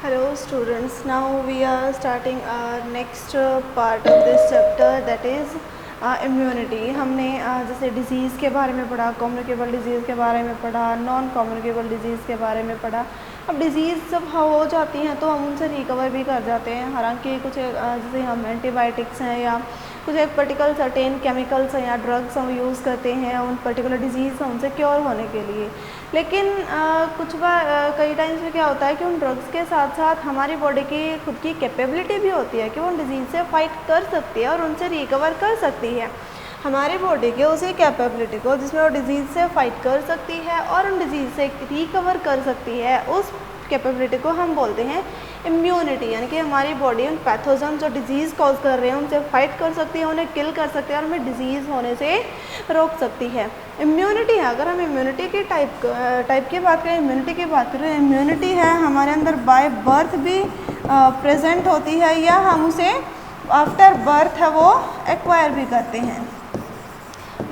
Hello students, now we are starting our next part of this chapter, that is immunity. हमने जैसे disease के बारे में पढ़ा, कम्युनिकेबल डिज़ीज़ के बारे में पढ़ा, नॉन कम्युनिकेबल डिज़ीज़ के बारे में पढ़ा। अब डिज़ीज़ जब हो जाती हैं तो हम उनसे रिकवर भी कर जाते हैं, हालांकि कुछ जैसे हम एंटीबायोटिक्स हैं या कुछ एक पर्टिकुलर सर्टेन केमिकल्स हैं या ड्रग्स हम यूज़ करते हैं उन पर्टिकुलर डिज़ीज़ से उनसे क्योर होने के लिए। लेकिन कुछ बार कई टाइम्स में क्या होता है कि उन ड्रग्स के साथ साथ हमारी बॉडी की खुद की कैपेबिलिटी भी होती है कि वो उन डिज़ीज़ से फाइट कर सकती है और उनसे रिकवर कर सकती है। हमारी बॉडी के उसी कैपेबिलिटी को जिसमें वो डिज़ीज़ से फाइट कर सकती है और उन डिज़ीज़ से रिकवर कर सकती है, उस कैपेबिलिटी को हम बोलते हैं इम्यूनिटी। यानी कि हमारी बॉडी उन पैथोजन जो डिज़ीज़ कॉज कर रहे हैं उनसे फाइट कर सकती है, उन्हें किल कर सकती है और हमें डिज़ीज़ होने से रोक सकती है। इम्यूनिटी है, अगर हम इम्यूनिटी की टाइप की बात करें, इम्यूनिटी की बात करें, इम्यूनिटी है हमारे अंदर बाय बर्थ भी प्रेजेंट होती है या हम उसे आफ्टर बर्थ है वो एक्वायर भी करते हैं।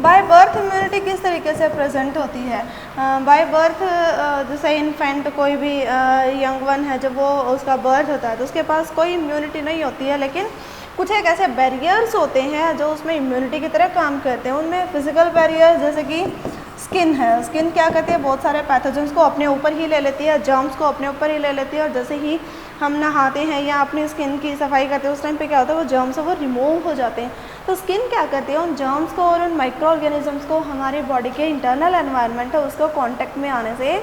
बाय बर्थ इम्यूनिटी किस तरीके से प्रेजेंट होती है? बाय बर्थ जैसे इन्फेंट कोई भी यंग वन है, जब वो उसका बर्थ होता है तो उसके पास कोई इम्यूनिटी नहीं होती है, लेकिन कुछ एक ऐसे बैरियर्स होते हैं जो उसमें इम्यूनिटी की तरह काम करते हैं। उनमें फिजिकल बैरियर्स जैसे कि स्किन है, स्किन क्या करती है, बहुत सारे पैथोजेंस को अपने ऊपर ही ले लेती है, जर्म्स को अपने ऊपर ही ले लेती है और जैसे ही हम नहाते हैं या अपनी स्किन की सफाई करते हैं उस टाइम पे क्या होता है, वो जर्म्स वो रिमूव हो जाते हैं। तो स्किन क्या करती है, उन जर्म्स को और उन माइक्रो ऑर्गेनिजम्स को हमारी बॉडी के इंटरनल एनवायरनमेंट है उसको कांटेक्ट में आने से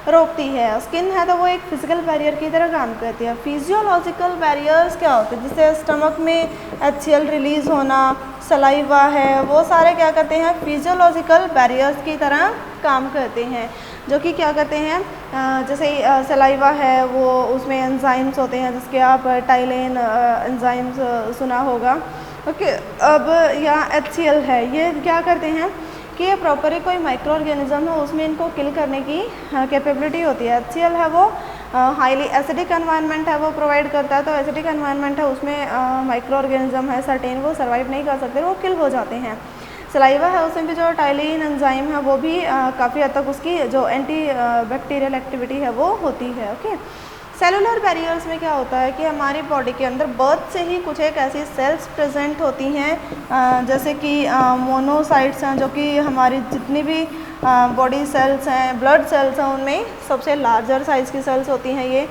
रोकती है। स्किन है तो वो एक फिजिकल बैरियर की तरह काम करती है। फिजियोलॉजिकल बैरियर्स क्या होते हैं, जैसे स्टमक में HCl रिलीज़ होना, सलाइवा है, वो सारे क्या करते हैं, फिजियोलॉजिकल बैरियर्स की तरह काम करते हैं, जो कि क्या करते हैं, जैसे सलाइवा है वो उसमें एंजाइम्स होते हैं जिसके आप टाइलेन एंजाइम्स सुना होगा। ओके, अब यहाँ HCl है, ये क्या करते हैं कि ये प्रॉपरली कोई माइक्रो ऑर्गेनिज्म है उसमें इनको किल करने की कैपेबिलिटी होती है। HCl है वो हाईली एसिडिक एनवायरनमेंट है वो प्रोवाइड करता है, तो एसिडिक एनवायरनमेंट है उसमें माइक्रो ऑर्गेनिज्म है सर्टेन वो सर्वाइव नहीं कर सकते, वो किल हो जाते हैं। सलाइवा है उसमें भी जो टाइलिन एंजाइम है वो भी काफ़ी हद तक उसकी जो एंटी बैक्टीरियल एक्टिविटी है वो होती है। ओके, सेलुलर बैरियर्स में क्या होता है कि हमारी बॉडी के अंदर बर्थ से ही कुछ एक ऐसी सेल्स प्रेजेंट होती हैं जैसे कि मोनोसाइट्स हैं, जो कि हमारी जितनी भी बॉडी सेल्स हैं, ब्लड सेल्स हैं, उनमें सबसे लार्जर साइज़ की सेल्स होती हैं ये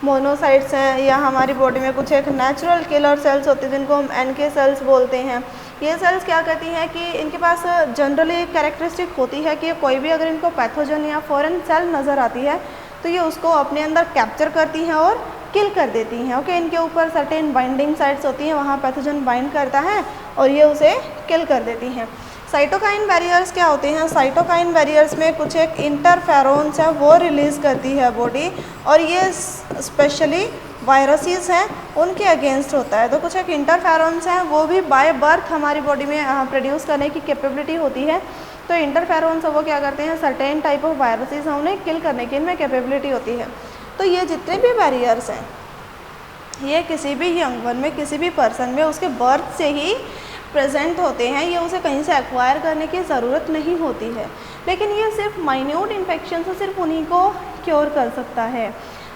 मोनोसाइट्स हैं। या हमारी बॉडी में कुछ एक नेचुरल किलर सेल्स होती हैं जिनको हम NK सेल्स बोलते हैं। ये सेल्स क्या करती हैं कि इनके पास जनरली कैरेक्टरिस्टिक होती है कि कोई भी अगर इनको पैथोजन या फॉरेन सेल नज़र आती है तो ये उसको अपने अंदर कैप्चर करती हैं और किल कर देती हैं। ओके, इनके ऊपर सर्टेन बाइंडिंग साइट्स होती हैं, वहाँ पैथोजन बाइंड करता है और ये उसे किल कर देती हैं। साइटोकाइन बैरियर्स क्या होते हैं? साइटोकाइन बैरियर्स में कुछ एक इंटरफेरोन्स है वो रिलीज़ करती है बॉडी, और ये स्पेशली वायरसेस हैं उनके अगेंस्ट होता है। तो कुछ एक इंटरफेरोन्स हैं वो भी बाय बर्थ हमारी बॉडी में प्रोड्यूस करने की कैपेबिलिटी होती है। तो इंटरफेरोन्स वो क्या करते हैं, सर्टेन टाइप ऑफ वायरसेस हैं उन्हें किल करने की इनमें कैपेबिलिटी होती है। तो ये जितने भी बैरियर्स हैं ये किसी भी यंग वन में, किसी भी पर्सन में उसके बर्थ से ही प्रेजेंट होते हैं, ये उसे कहीं से एक्वायर करने की ज़रूरत नहीं होती है। लेकिन ये सिर्फ माइन्यूट इन्फेक्शन से सिर्फ उन्हीं को क्योर कर सकता है।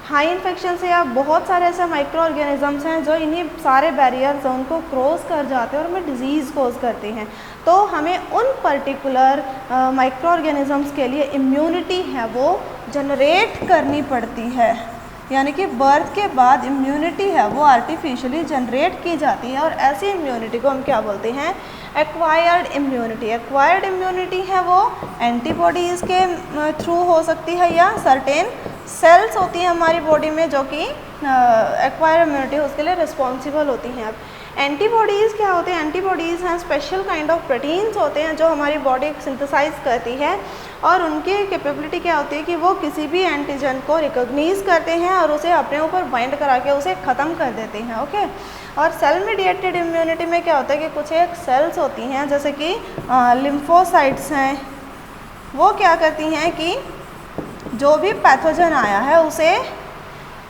हाई इन्फेक्शन से या बहुत सारे ऐसे माइक्रो ऑर्गेनिजम्स हैं जो इन्हीं सारे बैरियर्स उनको क्रॉस कर जाते हैं और हमें डिजीज़ कॉज करते हैं। तो हमें उन पर्टिकुलर माइक्रो ऑर्गेनिजम्स के लिए इम्यूनिटी है वो जनरेट करनी पड़ती है, यानी कि बर्थ के बाद इम्यूनिटी है वो आर्टिफिशियली जनरेट की जाती है, और ऐसी इम्यूनिटी को हम क्या बोलते हैं, एक्वायर्ड इम्यूनिटी। एक्वायर्ड इम्यूनिटी है वो एंटीबॉडीज़ के थ्रू हो सकती है या सर्टेन सेल्स होती हैं हमारी बॉडी में जो कि एक्वायर्ड इम्यूनिटी उसके लिए रिस्पॉन्सिबल होती हैं। अब एंटीबॉडीज़ क्या होते हैं? एंटीबॉडीज़ हैं स्पेशल काइंड ऑफ प्रोटीन्स होते हैं जो हमारी बॉडी सिंथेसाइज करती है, और उनकी कैपेबिलिटी क्या होती है कि वो किसी भी एंटीजन को रिकॉग्नाइज करते हैं और उसे अपने ऊपर बाइंड करा के उसे ख़त्म कर देते हैं। ओके, और सेल मीडिएटेड इम्यूनिटी में क्या होता है कि कुछ एक सेल्स होती हैं जैसे कि लिम्फोसाइट्स हैं, वो क्या करती हैं कि जो भी पैथोजन आया है उसे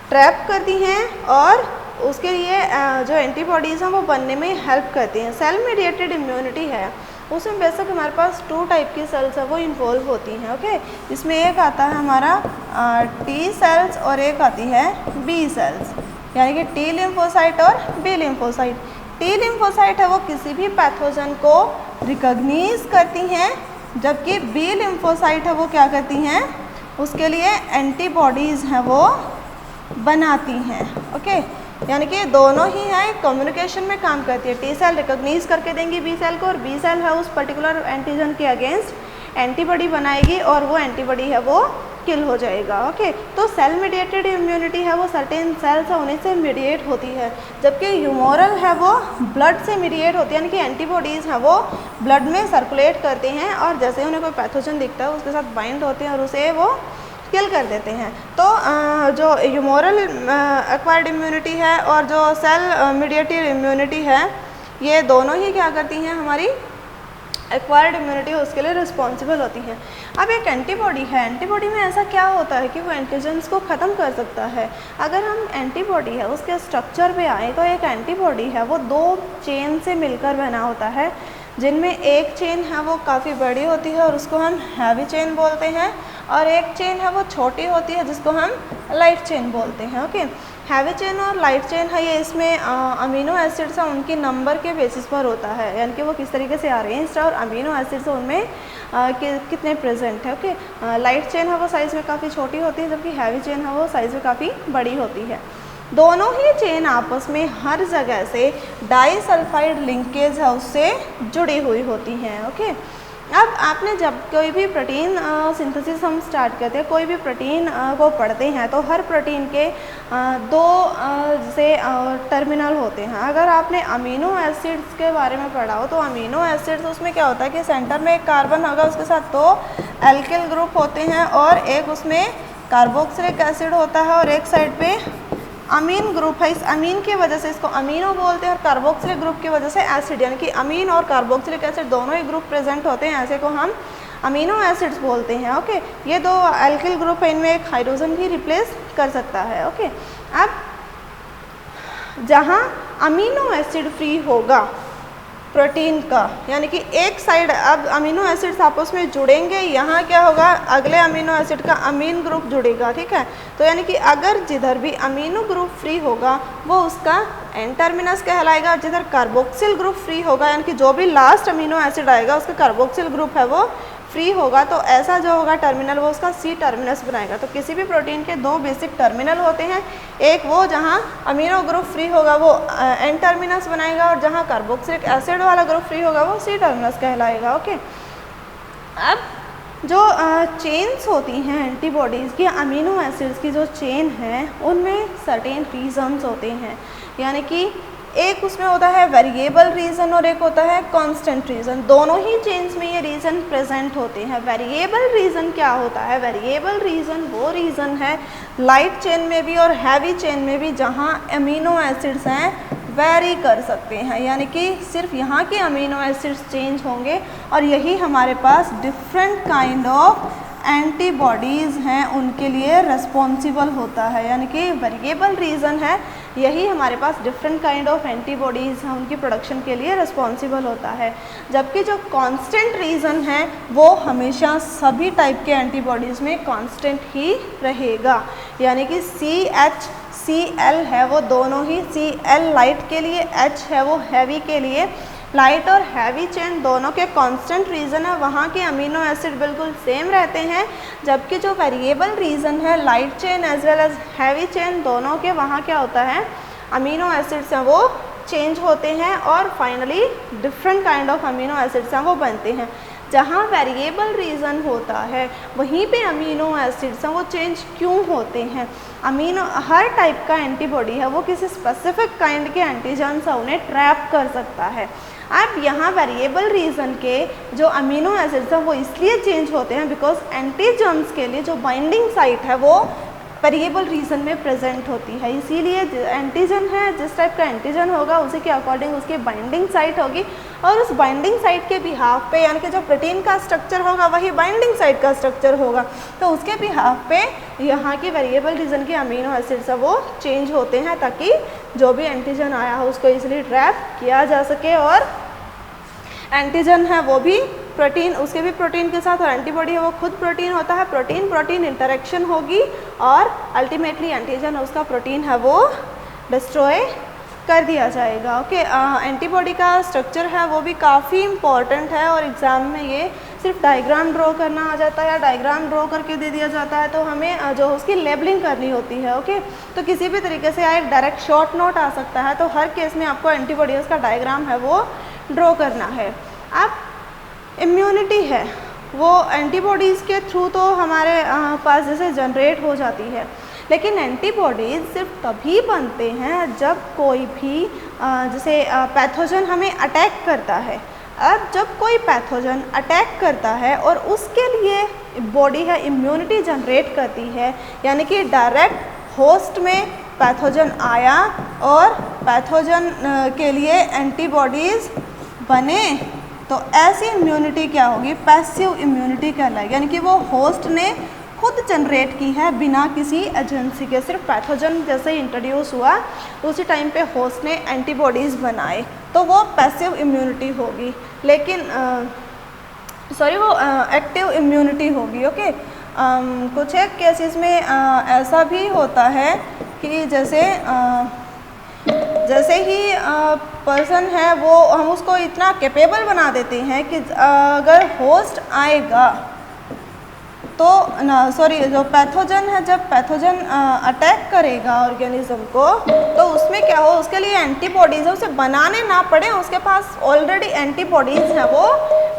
ट्रैप करती हैं और उसके लिए जो एंटीबॉडीज़ हैं वो बनने में हेल्प करती हैं। सेल मीडिएटेड इम्यूनिटी है उसमें बेसिक हमारे पास 2 टाइप की सेल्स है वो इन्वॉल्व होती हैं। ओके, इसमें एक आता है हमारा टी सेल्स और एक आती है बी सेल्स, यानी कि टी लिम्फोसाइट और बी लिम्फोसाइट। टी लिम्फोसाइट है वो किसी भी पैथोजन को रिकॉग्नाइज करती हैं, जबकि बी लिम्फोसाइट है वो क्या करती हैं, उसके लिए एंटीबॉडीज़ हैं वो बनाती हैं। ओके, यानी कि दोनों ही हैं कम्युनिकेशन में काम करती है। टी सेल रिकॉग्नाइज करके देंगी बी सेल को, और बी सेल है उस पर्टिकुलर एंटीजन के अगेंस्ट एंटीबॉडी बनाएगी और वो एंटीबॉडी है वो किल हो जाएगा। ओके, तो सेल मीडिएटेड इम्यूनिटी है वो सर्टेन सेल्स है उन्हीं से मीडिएट होती है, जबकि ह्यूमोरल है वो ब्लड से मीडिएट होती है, यानी कि एंटीबॉडीज़ हैं वो ब्लड में सर्कुलेट करते हैं और जैसे उन्हें कोई पैथोजन दिखता है उसके साथ बाइंड होते हैं और उसे वो किल कर देते हैं। तो जो ह्यूमोरल एक्वायर्ड इम्यूनिटी है और जो सेल मीडिएटेड इम्यूनिटी है, ये दोनों ही क्या करती हैं, हमारी एक्वायर्ड इम्यूनिटी उसके लिए रिस्पॉन्सिबल होती हैं। अब एक एंटीबॉडी है, एंटीबॉडी में ऐसा क्या होता है कि वो एंटीजन्स को ख़त्म कर सकता है। अगर हम एंटीबॉडी है उसके स्ट्रक्चर पे आए तो एक एंटीबॉडी है वो 2 चेन से मिलकर बना होता है, जिनमें एक चेन है वो काफ़ी बड़ी होती है और उसको हम हैवी चेन बोलते हैं, और एक चेन है वो छोटी होती है जिसको हम लाइट चेन बोलते हैं। ओके, हैवी चेन और लाइट चेन है ये, इसमें अमीनो एसिड्स हैं उनकी नंबर के बेसिस पर होता है, यानी कि वो किस तरीके से अरेंज्ड है और अमीनो एसिड्स उनमें कितने प्रेजेंट है। ओके, लाइट चेन है वो साइज़ में काफ़ी छोटी होती है, जबकि हैवी चेन है वो साइज़ में काफ़ी बड़ी होती है। दोनों ही चेन आपस में हर जगह से डाइसल्फाइड लिंकेज है उससे जुड़ी हुई होती हैं। ओके, अब आपने जब कोई भी प्रोटीन सिंथेसिस हम स्टार्ट करते हैं, कोई भी प्रोटीन को पढ़ते हैं, तो हर प्रोटीन के 2 से टर्मिनल होते हैं। अगर आपने अमीनो एसिड्स के बारे में पढ़ा हो तो अमीनो एसिड्स उसमें क्या होता है कि सेंटर में एक कार्बन होगा, उसके साथ 2 एल्किल ग्रुप होते हैं और एक उसमें कार्बोक्सिलिक एसिड होता है और एक साइड पे अमीन ग्रुप है। इस अमीन की वजह से इसको अमीनो बोलते हैं और कार्बोक्सिलिक ग्रुप की वजह से एसिड, यानी कि अमीन और कार्बोक्सिलिक एसिड दोनों ही ग्रुप प्रेजेंट होते हैं, ऐसे को हम अमीनो एसिड्स बोलते हैं। ओके, ये 2 एल्किल ग्रुप है, इनमें एक हाइड्रोजन भी रिप्लेस कर सकता है। ओके, अब जहाँ अमीनो एसिड फ्री होगा प्रोटीन का, यानी कि एक साइड अब अमीनो एसिड्स आपस में जुड़ेंगे, यहाँ क्या होगा, अगले अमीनो एसिड का अमीन ग्रुप जुड़ेगा। ठीक है, तो यानी कि अगर जिधर भी अमीनो ग्रुप फ्री होगा वो उसका एन टर्मिनस कहलाएगा, जिधर कार्बोक्सिल ग्रुप फ्री होगा, यानी कि जो भी लास्ट अमीनो एसिड आएगा उसका कार्बोक्सिल ग्रुप है वो फ्री होगा, तो ऐसा जो होगा टर्मिनल वो उसका सी टर्मिनस बनाएगा। तो किसी भी प्रोटीन के 2 बेसिक टर्मिनल होते हैं, एक वो जहाँ अमीनो ग्रुप फ्री होगा वो एन टर्मिनस बनाएगा और जहाँ कार्बोक्सिलिक एसिड वाला ग्रुप फ्री होगा वो सी टर्मिनस कहलाएगा। ओके, अब जो चेन्स होती हैं एंटीबॉडीज़ की, अमीनो एसिड्स की जो चेन है उनमें सर्टेन रीजन्स होते हैं, यानी कि एक उसमें होता है वेरिएबल रीज़न और एक होता है कांस्टेंट रीज़न। दोनों ही चेन्स में ये रीज़न प्रेजेंट होते हैं। वेरिएबल रीज़न क्या होता है, वेरिएबल रीज़न वो रीज़न है लाइट चेन में भी और हैवी चेन में भी जहाँ अमीनो एसिड्स हैं वेरी कर सकते हैं, यानी कि सिर्फ यहाँ के अमीनो एसिड्स चेंज होंगे और यही हमारे पास डिफरेंट काइंड ऑफ एंटीबॉडीज़ हैं उनके लिए रिस्पॉन्सिबल होता है, यानी कि वेरिएबल रीज़न है, यही हमारे पास डिफरेंट काइंड ऑफ एंटीबॉडीज़ हैं उनकी प्रोडक्शन के लिए रिस्पॉन्सिबल होता है। जबकि जो कांस्टेंट रीज़न है वो हमेशा सभी टाइप के एंटीबॉडीज़ में कांस्टेंट ही रहेगा, यानी कि CH-Cl है वो दोनों ही, Cl लाइट के लिए, H है वो हैवी के लिए। लाइट और हैवी चेन दोनों के कांस्टेंट रीज़न है, वहाँ के अमीनो एसिड बिल्कुल सेम रहते हैं, जबकि जो वेरिएबल रीज़न है light chain as well as heavy chain दोनों के, वहाँ क्या होता है, अमीनो एसिड्स हैं वो चेंज होते हैं और finally different kind of amino acids हैं वो बनते हैं। जहाँ वेरिएबल रीज़न होता है वहीं पे अमीनो एसिड्स हैं वो चेंज क्यों होते हैं, अमीनो हर टाइप का एंटीबॉडी है वो किसी स्पेसिफिक काइंड के एंटीजन्स है उन्हें ट्रैप कर सकता है। अब यहाँ वेरिएबल रीज़न के जो अमीनो एसिड्स हैं वो इसलिए चेंज होते हैं बिकॉज एंटीजन्स के लिए जो बाइंडिंग साइट है वो वेरिएबल रीज़न में प्रेजेंट होती है, इसीलिए एंटीजन है, जिस टाइप का एंटीजन होगा उसी के अकॉर्डिंग उसकी बाइंडिंग साइट होगी और उस बाइंडिंग साइट के बिहाफ पे, यानी कि जो प्रोटीन का स्ट्रक्चर होगा वही बाइंडिंग साइट का स्ट्रक्चर होगा, तो उसके बिहाफ पे यहाँ की वेरिएबल रीज़न के अमीनो एसिड्स है वो चेंज होते हैं ताकि जो भी एंटीजन आया हो उसको इजीली ट्रैप किया जा सके और एंटीजन है वो भी प्रोटीन, उसके भी प्रोटीन के साथ, और एंटीबॉडी है वो खुद प्रोटीन होता है। प्रोटीन प्रोटीन इंटरेक्शन होगी और अल्टीमेटली एंटीजन उसका प्रोटीन है वो डिस्ट्रॉय कर दिया जाएगा। ओके, एंटीबॉडी का स्ट्रक्चर है वो भी काफ़ी इम्पॉर्टेंट है और एग्ज़ाम में ये सिर्फ डायग्राम ड्रॉ करना आ जाता है या डायग्राम ड्रॉ करके दे दिया जाता है तो हमें जो उसकी लेबलिंग करनी होती है। ओके, तो किसी भी तरीके से एक डायरेक्ट शॉर्ट नोट आ सकता है, तो हर केस में आपको एंटीबॉडीज़ का डायग्राम है वो ड्रॉ करना है। अब इम्यूनिटी है वो एंटीबॉडीज़ के थ्रू तो हमारे पास जैसे जनरेट हो जाती है, लेकिन एंटीबॉडीज़ सिर्फ तभी बनते हैं जब कोई भी जैसे पैथोजन हमें अटैक करता है। अब जब कोई पैथोजन अटैक करता है और उसके लिए बॉडी है इम्यूनिटी जनरेट करती है, यानी कि डायरेक्ट होस्ट में पैथोजन आया और पैथोजन के लिए एंटीबॉडीज़ बने, तो ऐसी इम्यूनिटी क्या होगी, पैसिव इम्यूनिटी कहलाएगी, यानी कि वो होस्ट ने खुद जनरेट की है बिना किसी एजेंसी के। सिर्फ पैथोजन जैसे इंट्रोड्यूस हुआ उसी टाइम पे होस्ट ने एंटीबॉडीज़ बनाए, तो वो पैसिव इम्यूनिटी होगी, लेकिन वो एक्टिव इम्यूनिटी होगी। ओके, कुछ एक केसेस में ऐसा भी होता है कि जैसे ही पर्सन है वो हम उसको इतना कैपेबल बना देते हैं कि अगर होस्ट आएगा तो जो पैथोजन है, जब पैथोजन अटैक करेगा ऑर्गेनिज्म को, तो उसमें क्या हो, उसके लिए एंटीबॉडीज़ है उसे बनाने ना पड़े, उसके पास ऑलरेडी एंटीबॉडीज़ हैं वो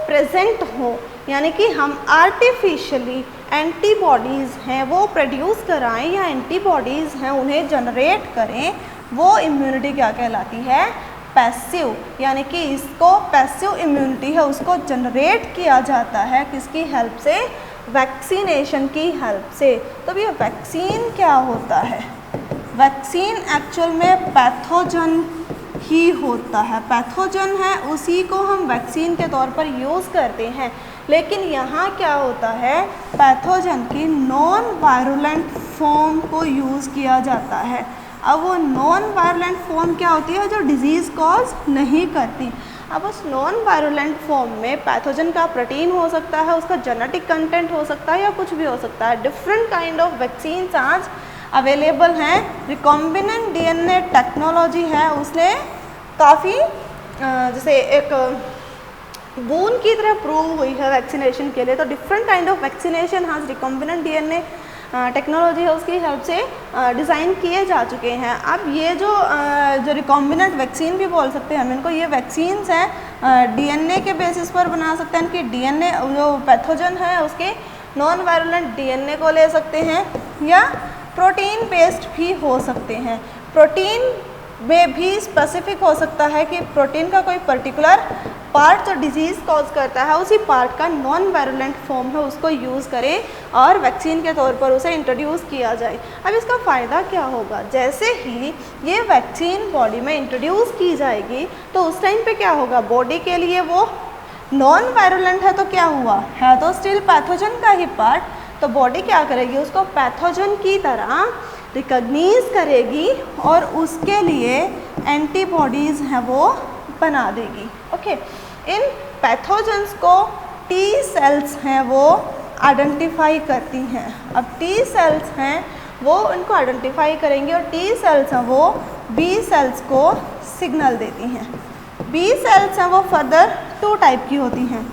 प्रेजेंट हो, यानी कि हम आर्टिफिशियली एंटीबॉडीज़ हैं वो प्रोड्यूस कराएं या एंटीबॉडीज़ हैं उन्हें जनरेट करें, वो इम्यूनिटी क्या कहलाती है, पैसिव। यानी कि इसको पैसिव इम्यूनिटी है उसको जनरेट किया जाता है किसकी हेल्प से, वैक्सीनेशन की हेल्प से। तो ये वैक्सीन क्या होता है, वैक्सीन एक्चुअल में पैथोजन ही होता है, पैथोजन है उसी को हम वैक्सीन के तौर पर यूज़ करते हैं, लेकिन यहाँ क्या होता है, पैथोजन की नॉन वायरुलेंट फॉर्म को यूज़ किया जाता है। अब वो नॉन वायरुलेंट फॉर्म क्या होती है, जो डिजीज़ कॉज नहीं करती। अब उस नॉन वायरुलेंट फॉर्म में पैथोजन का प्रोटीन हो सकता है, उसका जेनेटिक कंटेंट हो सकता है या कुछ भी हो सकता है। डिफरेंट काइंड ऑफ वैक्सीन आज अवेलेबल हैं। रिकॉम्बिनेंट डीएनए टेक्नोलॉजी है, उसने काफ़ी जैसे एक बून की तरह प्रूव हुई है वैक्सीनेशन के लिए। तो डिफरेंट काइंड ऑफ वैक्सीनेशन आज रिकॉम्बिनेंट डीएनए टेक्नोलॉजी है उसकी हेल्प से डिज़ाइन किए जा चुके हैं। अब ये जो रिकॉम्बिनेंट वैक्सीन भी बोल सकते हैं हम इनको, ये वैक्सीन्स हैं डीएनए के बेसिस पर बना सकते हैं कि डीएनए जो पैथोजन है उसके नॉन वायरुलेंट डीएनए को ले सकते हैं या प्रोटीन बेस्ड भी हो सकते हैं। प्रोटीन में भी स्पेसिफिक हो सकता है कि प्रोटीन का कोई पर्टिकुलर पार्ट जो डिजीज़ कॉज करता है उसी पार्ट का नॉन वायरुलेंट फॉर्म है उसको यूज़ करें और वैक्सीन के तौर पर उसे इंट्रोड्यूस किया जाए। अब इसका फ़ायदा क्या होगा, जैसे ही ये वैक्सीन बॉडी में इंट्रोड्यूस की जाएगी तो उस टाइम पे क्या होगा, बॉडी के लिए वो नॉन वायरुलेंट है तो क्या हुआ, है तो स्टिल पैथोजन का ही पार्ट, तो बॉडी क्या करेगी, उसको पैथोजन की तरह रिकॉग्नाइज करेगी और उसके लिए एंटीबॉडीज़ हैं वो बना देगी। ओके, इन पैथोजेंस को टी सेल्स हैं वो आइडेंटिफाई करती हैं। अब टी सेल्स हैं वो इनको आइडेंटिफाई करेंगी और टी सेल्स हैं वो बी सेल्स को सिग्नल देती हैं। बी सेल्स हैं वो फर्दर 2 टाइप की होती हैं,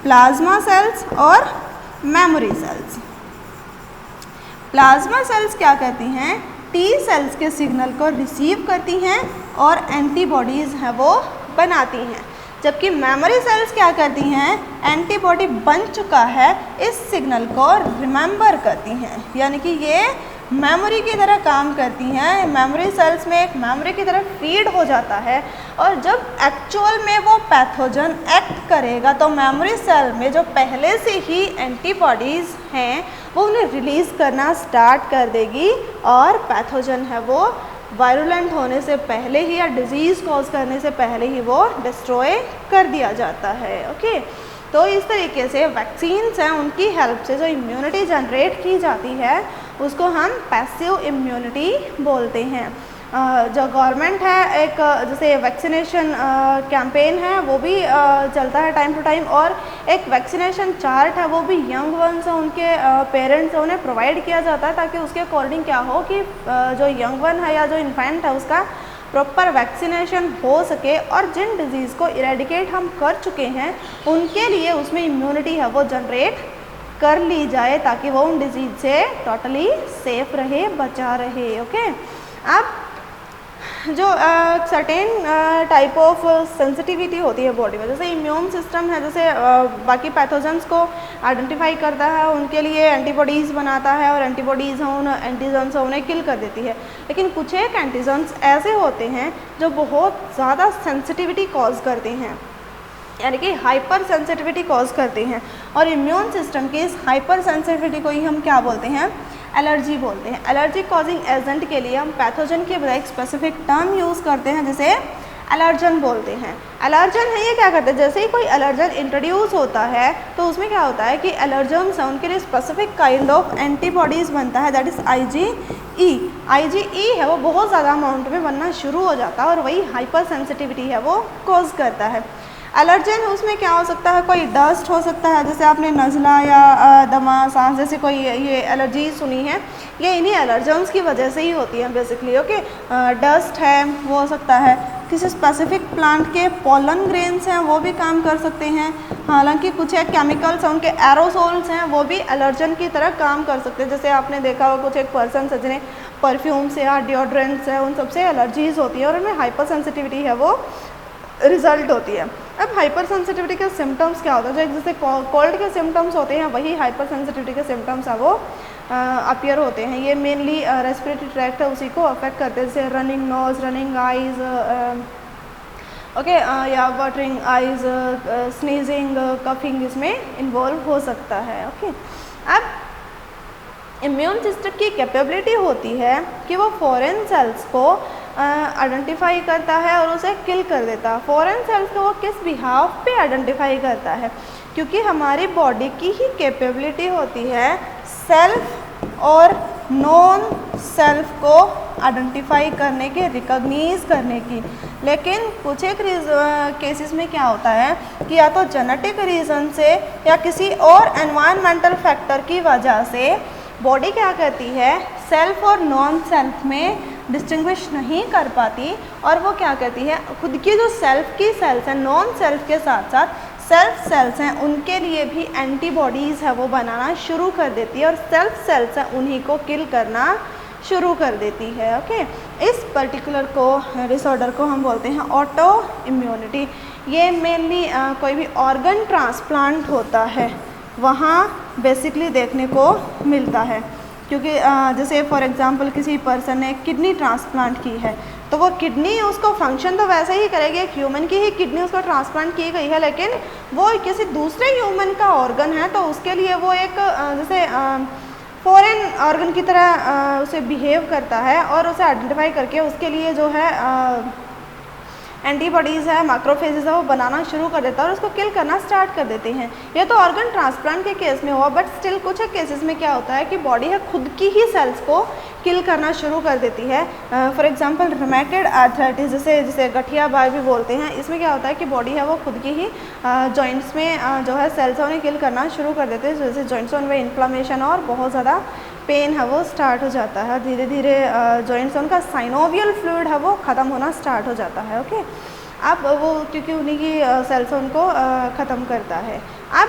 प्लाज्मा सेल्स और मेमोरी सेल्स। प्लाज्मा सेल्स क्या करती हैं, टी सेल्स के सिग्नल को रिसीव करती हैं और एंटीबॉडीज़ हैं वो बनाती हैं, जबकि मेमोरी सेल्स क्या करती हैं, एंटीबॉडी बन चुका है इस सिग्नल को रिमेंबर करती हैं, यानी कि ये मेमोरी की तरह काम करती हैं। मेमोरी सेल्स में एक मेमोरी की तरह फीड हो जाता है और जब एक्चुअल में वो पैथोजन एक्ट करेगा तो मेमोरी सेल में जो पहले से ही एंटीबॉडीज़ हैं वो उन्हें रिलीज़ करना स्टार्ट कर देगी और पैथोजन है वो वायरुलेंट होने से पहले ही या डिजीज़ कॉज करने से पहले ही वो डिस्ट्रॉय कर दिया जाता है। ओके, तो इस तरीके से वैक्सीन्स हैं उनकी हेल्प से जो इम्यूनिटी जनरेट की जाती है उसको हम पैसिव इम्यूनिटी बोलते हैं। जो गवर्नमेंट है एक जैसे वैक्सीनेशन कैंपेन है वो भी चलता है टाइम टू टाइम, और एक वैक्सीनेशन चार्ट है वो भी यंग वंस हैं उनके पेरेंट्स हैं उन्हें प्रोवाइड किया जाता है, ताकि उसके अकॉर्डिंग क्या हो कि जो यंग वन है या जो इन्फेंट है उसका प्रॉपर वैक्सीनेशन हो सके, और जिन डिजीज़ को इरेडिकेट हम कर चुके हैं उनके लिए उसमें इम्यूनिटी है वो जनरेट कर ली जाए, ताकि वो उन डिजीज़ से टोटली सेफ रहे, बचा रहे। ओके, अब जो सर्टेन टाइप ऑफ सेंसिटिविटी होती है बॉडी में, जैसे इम्यून सिस्टम है, जैसे बाकी पैथोजेंस को आइडेंटिफाई करता है, उनके लिए एंटीबॉडीज़ बनाता है, और एंटीबॉडीज़ हैं उन एंटीजन्स उन्हें किल कर देती है। लेकिन कुछ एक एंटीजन्स ऐसे होते हैं जो बहुत ज़्यादा सेंसिटिविटी कॉज करते हैं, यानी कि हाइपर सेंसिटिविटी कॉज करते हैं, और इम्यून सिस्टम की इस हाइपर सेंसिटिविटी को ही हम क्या बोलते हैं, एलर्जी बोलते हैं। एलर्जी कॉजिंग एजेंट के लिए हम पैथोजन के बजाय एक स्पेसिफिक टर्म यूज़ करते हैं जिसे एलर्जन बोलते हैं। एलर्जन है ये क्या करते हैं, जैसे ही कोई एलर्जन इंट्रोड्यूस होता है तो उसमें क्या होता है कि एलर्जन्स हैं उनके लिए स्पेसिफिक काइंड ऑफ एंटीबॉडीज़ बनता है, दैट इज़ IgE। IgE है वो बहुत ज़्यादा अमाउंट में बनना शुरू हो जाता है, और वही हाइपर सेंसिटिविटी है वो कॉज करता है। एलर्जन उसमें क्या हो सकता है, कोई डस्ट हो सकता है, जैसे आपने नज़ला या दमा, सांस जैसे कोई ये एलर्जी सुनी है, ये इन्हीं एलर्जन्स की वजह से ही होती है बेसिकली। ओके, डस्ट है वो हो सकता है, किसी स्पेसिफिक प्लांट के पॉलन ग्रेन्स हैं वो भी काम कर सकते हैं, हालांकि कुछ एक केमिकल्स हैं उनके एरोसोल्स हैं वो भी एलर्जन की तरह काम कर सकते हैं। जैसे आपने देखा हो कुछ एक पर्सन से जिन्हें परफ्यूम से या डिओड्रेंट्स है उन सबसे एलर्जीज़ होती है, और उनमें हाइपर सेंसिटिविटी है वो रिजल्ट होती है। अब हाइपर सेंसिटिविटी के सिम्टम्स क्या होता है, जैसे कोल्ड के सिम्टम्स होते हैं वही हाइपर सेंसिटिविटी के सिम्टम्स है वो अपीयर होते हैं। ये मेनली रेस्पिरेटरी ट्रैक्ट है उसी को अफेक्ट करते हैं, जैसे running nose, running eyes, okay, या वाटरिंग आइज़, स्नीजिंग, कफिंग इसमें इन्वॉल्व हो सकता है। ओके, अब इम्यून सिस्टम की कैपेबिलिटी होती है कि वो फॉरेन सेल्स को आइडेंटिफाई करता है और उसे किल कर देता है। फॉरेन सेल्स को वो किस बिहाफ पे आइडेंटिफाई करता है, क्योंकि हमारी बॉडी की ही कैपेबिलिटी होती है सेल्फ और नॉन सेल्फ को आइडेंटिफाई करने के, रिकॉग्नाइज करने की। लेकिन कुछ एक केसेस में क्या होता है कि या तो जेनेटिक रीज़न से या किसी और एनवायरमेंटल फैक्टर की वजह से बॉडी क्या करती है, सेल्फ और नॉन सेल्फ में डिस्टिंग्विश नहीं कर पाती, और वो क्या करती है खुद की जो सेल्फ की सेल्स हैं, नॉन सेल्फ के साथ साथ सेल्फ सेल्स हैं उनके लिए भी एंटीबॉडीज़ है वो बनाना शुरू कर देती है, और सेल्फ सेल्स हैं उन्हीं को किल करना शुरू कर देती है। ओके, इस पर्टिकुलर को डिसऑर्डर को हम बोलते हैं ऑटो इम्यूनिटी। ये मेनली कोई भी ऑर्गन ट्रांसप्लांट होता है वहाँ बेसिकली देखने को मिलता है, क्योंकि जैसे फॉर एग्जांपल किसी पर्सन ने किडनी ट्रांसप्लांट की है तो वो किडनी उसको फंक्शन तो वैसे ही करेगी, एक ह्यूमन की ही किडनी उसको ट्रांसप्लांट की गई है, लेकिन वो किसी दूसरे ह्यूमन का ऑर्गन है तो उसके लिए वो एक जैसे फॉरेन ऑर्गन की तरह उसे बिहेव करता है, और उसे आइडेंटिफाई करके उसके लिए जो है एंटीबॉडीज़ है, मैक्रोफेजेस है वो बनाना शुरू कर देता है और उसको किल करना स्टार्ट कर देते हैं। ये तो ऑर्गन ट्रांसप्लांट के केस में हुआ, बट स्टिल कुछ केसेस में क्या होता है कि बॉडी है खुद की ही सेल्स को किल करना शुरू कर देती है। फॉर एग्जांपल रूमेटॉइड आर्थराइटिस, जिसे गठिया बाय भी बोलते हैं, इसमें क्या होता है कि बॉडी है वो खुद की ही जॉइंट्स में जो है सेल्स है उन्हें किल करना शुरू कर देते हैं, जैसे जॉइंट्स में इन्फ्लामेशन और बहुत ज़्यादा पेन है वो स्टार्ट हो जाता है, धीरे धीरे जॉइंट्स उनका साइनोवियल फ्लूइड है वो ख़त्म होना स्टार्ट हो जाता है। ओके, अब वो क्योंकि उन्हीं की सेल्स उनको ख़त्म करता है। अब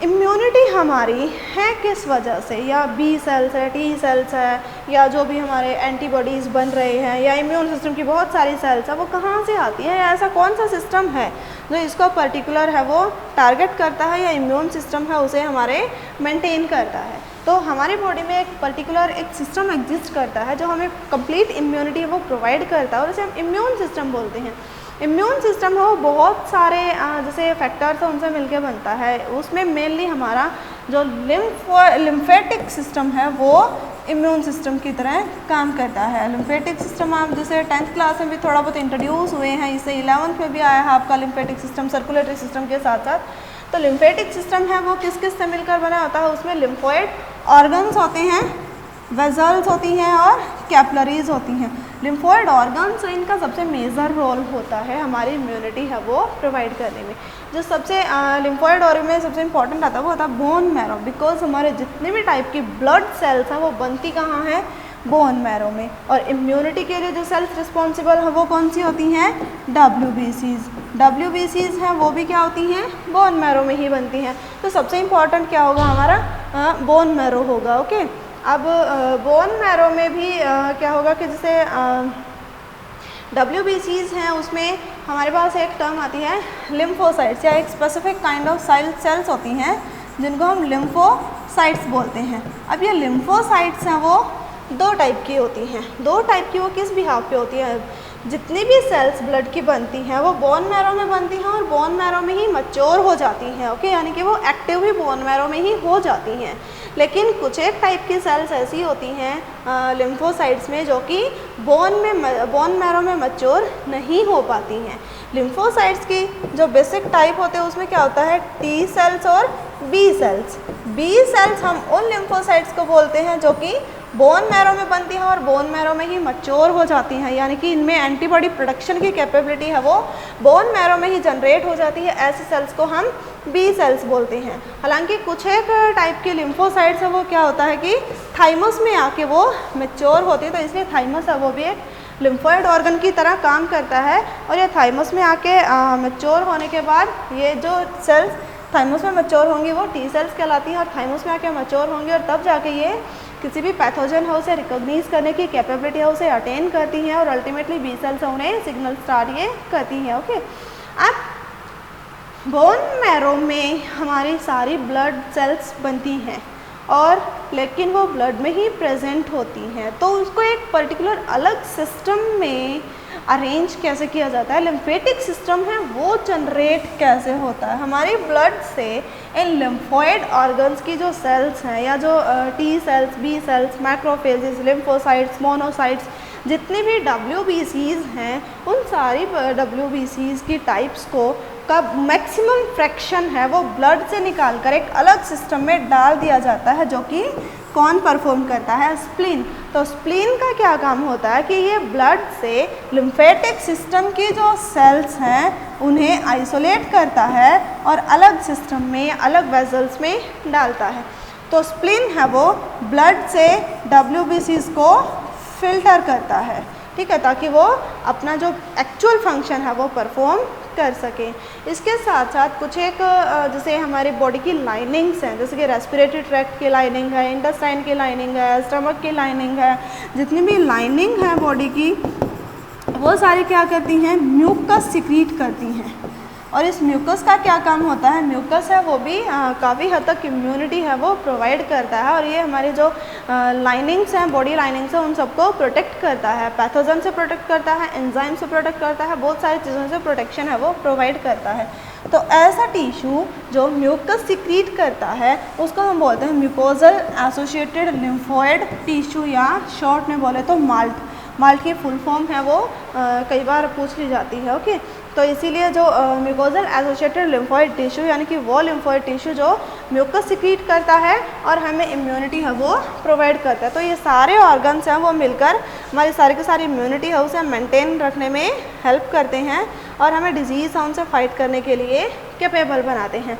इम्यूनिटी हमारी है किस वजह से, या बी सेल्स है, टी सेल्स है, या जो भी हमारे एंटीबॉडीज़ बन रहे हैं, या इम्यून सिस्टम की बहुत सारी सेल्स है, वो कहाँ से आती है, या ऐसा कौन सा सिस्टम है जो इसको पर्टिकुलर है वो टारगेट करता है, या इम्यून सिस्टम है उसे हमारे मेंटेन करता है। तो हमारी बॉडी में एक पर्टिकुलर एक सिस्टम एग्जिस्ट करता है जो हमें कंप्लीट इम्यूनिटी वो प्रोवाइड करता है, और इसे हम इम्यून सिस्टम बोलते हैं। इम्यून सिस्टम है वो बहुत सारे जैसे फैक्टर्स हैं उनसे मिलके बनता है, उसमें मेनली हमारा जो लिम्फेटिक सिस्टम है वो इम्यून सिस्टम की तरह काम करता है। लिम्फेटिक सिस्टम आप जैसे 10th क्लास में भी थोड़ा बहुत इंट्रोड्यूस हुए हैं, इससे 11th में भी आया है आपका लिम्फेटिक सिस्टम सर्कुलेटरी सिस्टम के साथ साथ। तो लिम्फेटिक सिस्टम है वो किस किस से मिलकर बना होता है, उसमें लिम्फोइड ऑर्गन्स होते हैं, वेजल्स होती हैं और कैपलरीज होती हैं। लिम्फोइड ऑर्गन्स, इनका सबसे मेजर रोल होता है हमारी इम्यूनिटी है वो प्रोवाइड करने में। जो सबसे लिम्फोइड ऑर्गन में सबसे इंपॉर्टेंट आता है वो होता है बोन मैरो, बिकॉज हमारे जितने भी टाइप की ब्लड सेल्स हैं वो बनती कहाँ हैं, बोन मैरो में। और इम्यूनिटी के लिए जो सेल्स रिस्पॉन्सिबल है वो कौन सी होती हैं, WBCs हैं, वो भी क्या होती हैं, बोन मैरो में ही बनती हैं। तो सबसे इम्पॉर्टेंट क्या होगा हमारा, बोन मैरो होगा। ओके, अब बोन मैरो में भी क्या होगा कि जैसे WBCs हैं उसमें हमारे पास एक टर्म आती है लिम्फोसाइट्स, या एक स्पेसिफिक काइंड ऑफ सेल्स होती हैं जिनको हम लिम्फोसाइट्स बोलते हैं। अब ये लिम्फोसाइट्स हैं वो दो टाइप की होती हैं। दो टाइप की वो किस बिहाफ पे होती है, जितनी भी सेल्स ब्लड की बनती हैं वो बोन मैरो में बनती हैं और बोन मैरो में ही मैच्योर हो जाती हैं। ओके, यानी कि वो एक्टिव ही बोन मैरो में ही हो जाती हैं। लेकिन कुछ एक टाइप की सेल्स ऐसी होती हैं लिम्फोसाइट्स में जो कि बोन मैरो में मैच्योर नहीं हो पाती हैं। लिम्फोसाइट्स की जो बेसिक टाइप होते हैं उसमें क्या होता है, T सेल्स और B सेल्स। B सेल्स हम उन लिम्फोसाइट्स को बोलते हैं जो कि बोन मैरो में बनती हैं और बोन मैरो में ही मैच्योर हो जाती हैं, यानी कि इनमें एंटीबॉडी प्रोडक्शन की कैपेबिलिटी है वो बोन मैरो में ही जनरेट हो जाती है। ऐसे सेल्स को हम B सेल्स बोलते हैं। हालांकि कुछ एक टाइप के लिम्फोसाइट्स है वो क्या होता है कि थाइमस में आके वो मैच्योर होती है, तो इसलिए थाइमस है वो भी एक लिम्फोइड ऑर्गन की तरह काम करता है। और ये थाइमस में आके मैच्योर होने के बाद ये जो सेल्स थाइमस में मैच्योर होंगी वो T सेल्स कहलाती हैं, और थाइमस में आके मैच्योर होंगी और तब जाके ये किसी भी पैथोजन है उसे रिकॉग्नाइज करने की कैपेबिलिटी है उसे अटेन करती हैं और अल्टीमेटली B सेल्स उन्हें सिग्नल स्टार्ट ये करती हैं। ओके, अब बोन मैरो में हमारी सारी ब्लड सेल्स बनती हैं और लेकिन वो ब्लड में ही प्रेजेंट होती हैं, तो उसको एक पर्टिकुलर अलग सिस्टम में अरेंज कैसे किया जाता है, लिम्फेटिक सिस्टम है वो जनरेट कैसे होता है। हमारी ब्लड से इन लिम्फोइड ऑर्गन्स की जो सेल्स हैं या जो T cells, B cells, macrophages, lymphocytes, monocytes, जितनी भी WBCs हैं उन सारी WBCs की टाइप्स को का मैक्सिमम फ्रैक्शन है वो ब्लड से निकाल कर एक अलग सिस्टम में डाल दिया जाता है, जो कि कौन परफॉर्म करता है, स्प्लीन। तो स्प्लीन का क्या काम होता है कि ये ब्लड से लिम्फेटिक सिस्टम की जो सेल्स हैं उन्हें आइसोलेट करता है और अलग सिस्टम में, अलग वेजल्स में डालता है। तो स्प्लीन है वो ब्लड से WBCs को फिल्टर करता है, ठीक है, ताकि वो अपना जो एक्चुअल फंक्शन है वो परफॉर्म कर सकें। इसके साथ साथ कुछ एक जैसे हमारी बॉडी की लाइनिंग्स हैं, जैसे कि रेस्पिरेटरी ट्रैक्ट की लाइनिंग है, इंटेस्टाइन की लाइनिंग है, स्टमक की लाइनिंग है, जितनी भी लाइनिंग है बॉडी की वो सारी क्या करती हैं, म्यूकस सिक्रीट करती हैं। और इस म्यूकस का क्या काम होता है, म्यूकस है वो भी काफ़ी हद तक इम्यूनिटी है वो प्रोवाइड करता है और ये हमारी जो लाइनिंग्स हैं, बॉडी लाइनिंग्स हैं, उन सबको प्रोटेक्ट करता है, पैथोजन से प्रोटेक्ट करता है, एंजाइम से प्रोटेक्ट करता है, बहुत सारी चीज़ों से प्रोटेक्शन है वो प्रोवाइड करता है। तो ऐसा टिश्यू जो म्यूकस सिक्रीट करता है उसको हम बोलते हैं म्यूकोजल एसोसिएटेड लिम्फोइड टिश्यू, या शॉर्ट में बोले तो माल्ट। माल्ट की फुल फॉर्म है वो कई बार पूछ ली जाती है। ओके, तो इसीलिए जो म्यूकोजल एसोसिएटेड लिम्फोइड टिश्यू यानी कि वो लिम्फोइड टिश्यू जो म्यूकस सिक्रीट करता है और हमें इम्यूनिटी है वो प्रोवाइड करता है। तो ये सारे ऑर्गन्स हैं वो मिलकर हमारी सारी की सारी इम्यूनिटी है उसे मेंटेन रखने में हेल्प करते हैं और हमें डिजीज़ है उनसे फाइट करने के लिए कैपेबल बनाते हैं।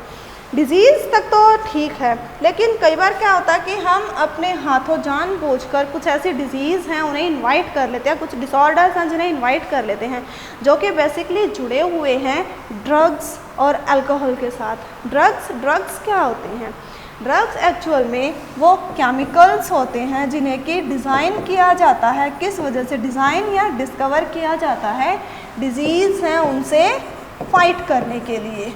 डिज़ीज़ तक तो ठीक है, लेकिन कई बार क्या होता है कि हम अपने हाथों जानबूझकर कुछ ऐसी डिज़ीज़ हैं उन्हें इनवाइट कर लेते हैं, कुछ डिसऑर्डर्स हैं जिन्हें इनवाइट कर लेते हैं, जो कि बेसिकली जुड़े हुए हैं ड्रग्स और अल्कोहल के साथ। ड्रग्स क्या होते हैं? ड्रग्स एक्चुअल में वो केमिकल्स होते हैं जिन्हें कि डिज़ाइन किया जाता है। किस वजह से डिज़ाइन या डिस्कवर किया जाता है? डिज़ीज़ हैं उनसे फाइट करने के लिए,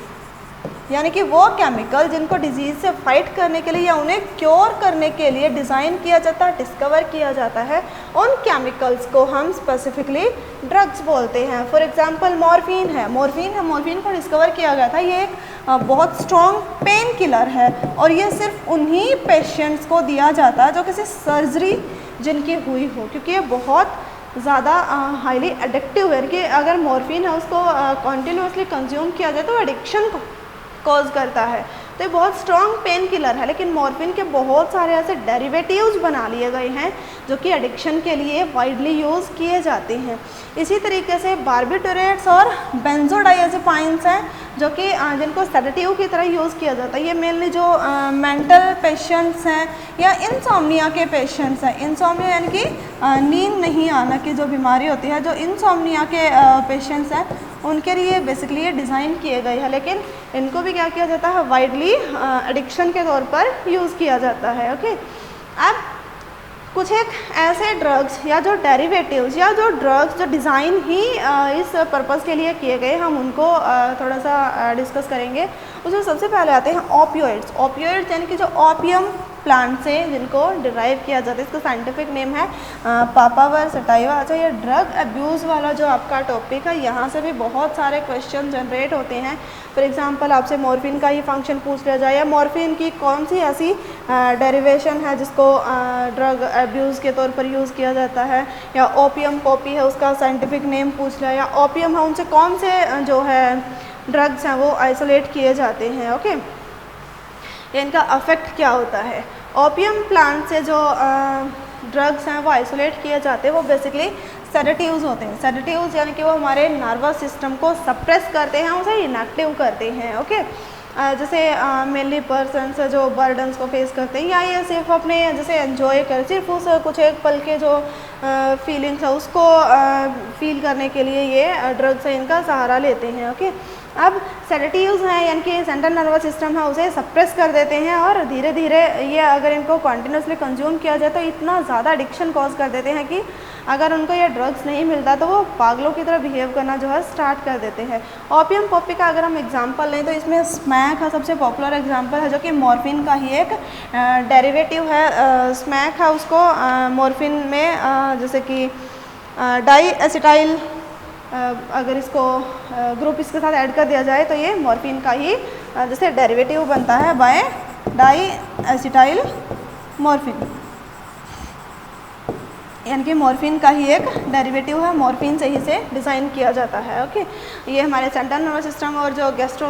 यानी कि वो केमिकल जिनको डिजीज़ से फाइट करने के लिए या उन्हें क्योर करने के लिए डिज़ाइन किया जाता है, डिस्कवर किया जाता है, उन केमिकल्स को हम स्पेसिफिकली ड्रग्स बोलते हैं। फॉर एग्जांपल मॉर्फिन है, मॉर्फिन को डिस्कवर किया गया था। ये एक बहुत स्ट्रॉन्ग पेन किलर है और ये सिर्फ उन्हीं पेशेंट्स को दिया जाता है जो किसी सर्जरी जिनकी हुई हो, क्योंकि ये बहुत ज़्यादा हाईली एडिक्टिव है कि अगर मॉर्फिन है उसको कॉन्टीन्यूसली कंज्यूम किया जाए तो एडिक्शन को कॉज करता है। तो ये बहुत स्ट्रॉन्ग पेन किलर है, लेकिन मॉर्फिन के बहुत सारे ऐसे डेरिवेटिव्स बना लिए गए हैं जो कि एडिक्शन के लिए वाइडली यूज़ किए जाते हैं। इसी तरीके से बार्बिटूरेट्स और बेंजोडाइजेपाइंस हैं जो कि जिनको सेडेटिव की तरह यूज़ किया जाता है। ये मेनली जो मेंटल पेशेंट्स हैं या इंसोम्निया के पेशेंट्स हैं, इंसोम्निया यानी कि नींद नहीं आना की जो बीमारी होती है, जो इंसोम्निया के पेशेंट्स हैं उनके लिए बेसिकली ये डिज़ाइन किए गए हैं, लेकिन इनको भी क्या किया जाता है, वाइडली एडिक्शन के तौर पर यूज़ किया जाता है। ओके, अब कुछ एक ऐसे ड्रग्स या जो डेरिवेटिव्स या जो ड्रग्स जो डिज़ाइन ही इस पर्पज़ के लिए किए गए, हम उनको थोड़ा सा डिस्कस करेंगे। उसमें सबसे पहले आते हैं ओपियोइड्स। ओपियोइड्स यानी कि जो ओपियम प्लांट से जिनको डिराइव किया जाता है, इसका साइंटिफिक नेम है पापावर सटाइवा। अच्छा, ये ड्रग अब्यूज़ वाला जो आपका टॉपिक है, यहाँ से भी बहुत सारे क्वेश्चन जनरेट होते हैं। फॉर एग्जांपल आपसे मॉर्फिन का ही फंक्शन पूछ लिया जाए या मॉर्फिन की कौन सी ऐसी डेरिवेशन है जिसको ड्रग अब्यूज़ के तौर पर यूज़ किया जाता है, या ओपियम पॉपी है उसका साइंटिफिक नेम पूछ लिया, या ओपियम है उनसे कौन से जो है ड्रग्स हैं वो आइसोलेट किए जाते हैं। ओके, या इनका अफेक्ट क्या होता है। ओपियम प्लांट से जो ड्रग्स हैं वो आइसोलेट किए जाते हैं, वो बेसिकली सेडेटिव्स होते हैं। सेडेटिव्स यानी कि वो हमारे नर्वस सिस्टम को सप्रेस करते हैं, उसे इनएक्टिव करते हैं। ओके, जैसे मेनली पर्सन्स जो बर्डन्स को फेस करते हैं या ये सिर्फ अपने जैसे एंजॉय कर, सिर्फ उस कुछ एक पल के जो फीलिंग्स है उसको फील करने के लिए ये ड्रग्स है इनका सहारा लेते हैं। ओके, अब सेडेटिव्स हैं यानी कि सेंट्रल नर्वस सिस्टम है उसे सप्रेस कर देते हैं, और धीरे धीरे ये अगर इनको कंटिन्यूसली कंज्यूम किया जाए तो इतना ज़्यादा एडिक्शन कॉज कर देते हैं कि अगर उनको ये ड्रग्स नहीं मिलता तो वो पागलों की तरह बिहेव करना जो है स्टार्ट कर देते हैं। ओपियम पॉपी का अगर हम एग्जांपल लें तो इसमें स्मैक का सबसे पॉपुलर एग्जांपल है, जो कि मॉर्फिन का ही एक डेरिवेटिव है। स्मैक है, उसको मॉर्फिन में जैसे कि डाई एसिटाइल अगर इसको ग्रुप इसके साथ ऐड कर दिया जाए तो ये मॉर्फिन का ही जैसे डेरिवेटिव बनता है बाय डाई एसिटाइल मॉर्फिन, यानी कि मॉर्फिन का ही एक डेरिवेटिव है, मॉर्फिन से ही से डिज़ाइन किया जाता है। ओके, ये हमारे सेंट्रल नर्वस सिस्टम और जो गैस्ट्रो